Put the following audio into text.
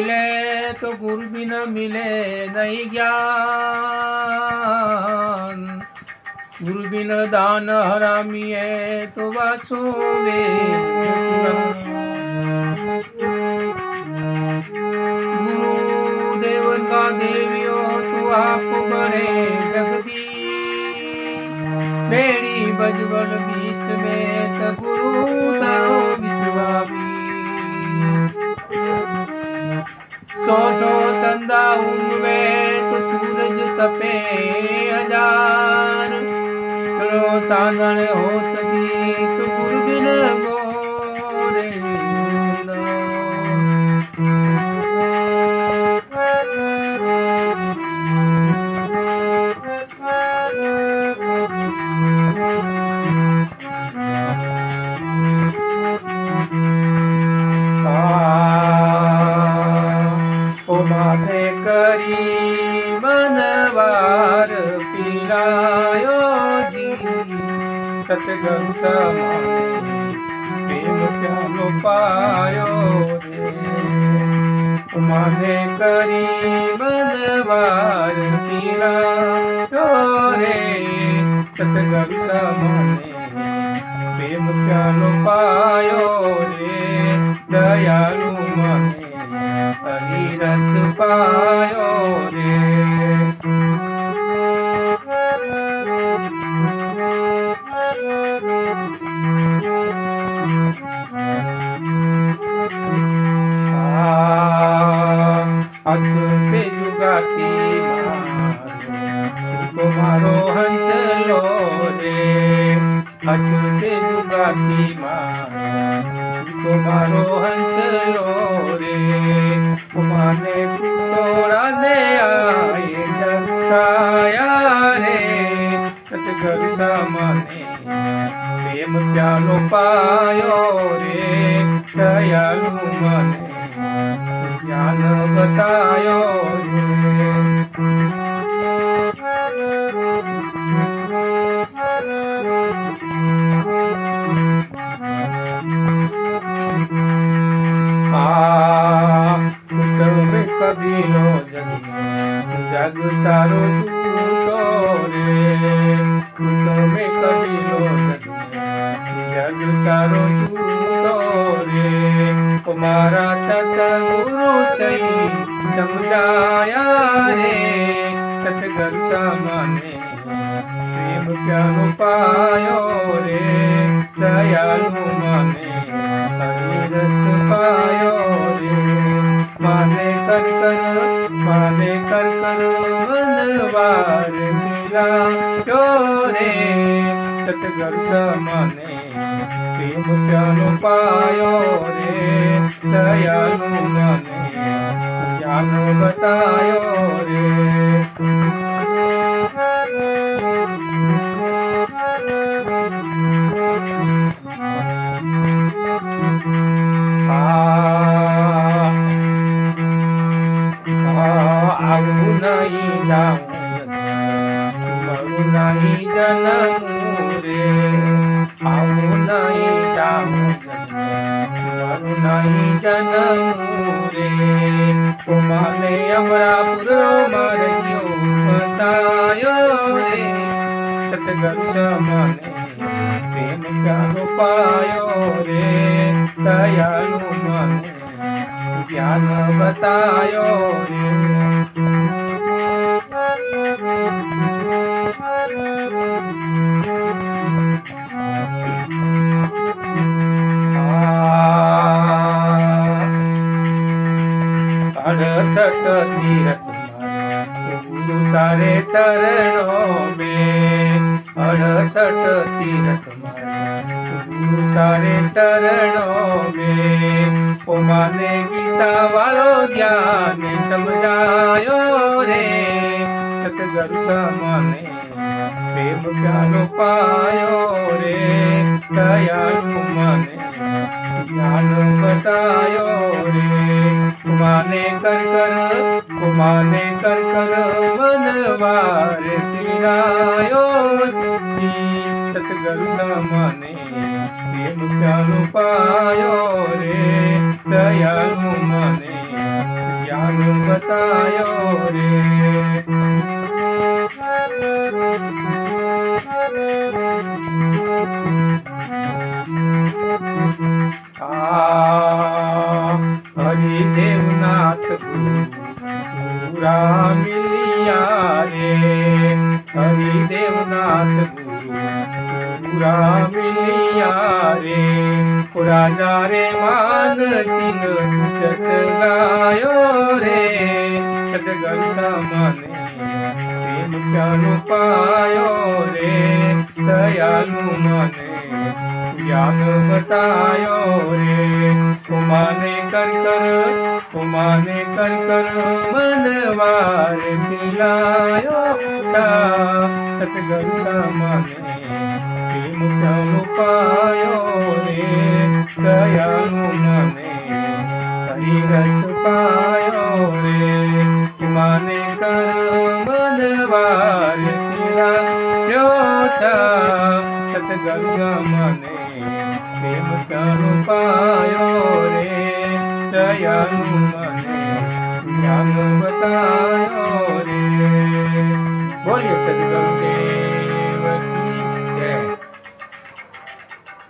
मिले तो गुरु बिन मिले नहीं ज्ञान। गुरु बिन दान हरामी है तो वाचो वेद गुरु देवन का देवियो तू आप बड़े जगदीश। बेड़ी बजबल बीच में तो गुरु तरो विश्वामी। सौ संदा उनवे तो सूरज तपे हजार। चलो साधन होत भी तो गुरु बिन गोरे माथे करी मनवार पिलायो जी। सतगुरु समाने प्रेम प्यालो पायो रे। माथे करी मनवार पिलायो रे। सतगुरु समाने प्रेम प्यालो पायो रे। दयालु मने हरि रस पायो रे। अछूते जुगाती तुम्हारो हंसलो रे। अछूते जुगाती तुम्हारो हंसलो रे। माने तोड़ा दे आए जगाया रे। सतगुरु समाने प्रेम प्यालो पायो रे। दयालु मने ज्ञान बतायो रे। कबीरो जग चारो झूठो रे। में कबीरो जग चारो झूठो रे। तुम्हारा सतगुरु सही समझाया रे। सतगुरु समाने प्रेम प्यारो पायो रे। दयालु माने हरि रस पायो रे। माने कर मनवार मिला रे। सतगुरु समाने प्रेम प्यालो पायो रे। दयालु माने ज्ञान बतायो रे। आऊ नहीं जाऊं मरू नहीं जनमू रे। आऊ नहीं जाऊं मरू नहीं जनमू रे। तुम्हारे अमरापुर मारियो बतायो रे। सतगुरु समाने प्रेम प्यालो पायो रे। दयालु माने ज्ञान बतायो रे। अड़सठ तीरथ गुरु सारे शरणों में। अड़सठ तीरथ गुरु सारे शरणों में। ओ माने गीता वालो ज्ञान समझायो रे। सतगुरु समाने प्रेम प्यालो पायो रे। दयालु माने ज्ञान बतायो रे। कुमाने कर मनवार तिरायो जी। सतगुरु समाने प्रेम प्यालो पायो रे। दयालु माने દેવનાથ પૂરા મિલિયા રે હરિ દેવનાથ પૂરા મિલિયા રે રાજા રે માનસિંહ જસ ગાયો રે સદગણ સામાને પ્રેમ પ્યાલો પાયો રે દયાલુ મને જ્ઞાન બતાયો રે ઉમાને કર મનવાર મિલાયો સતગુરુ સામાને પ્રેમ પ્યાલો પાયો રે દયાલુ મને હરિરસ પાયો રે ઉમાને કર મનવાર મિલાયો સતગંગા મને પ્રેમ પ્યાલો પાયો રે દયાલુ મને જ્ઞાન બતાયો રે બોલીએ સદગુરુદેવ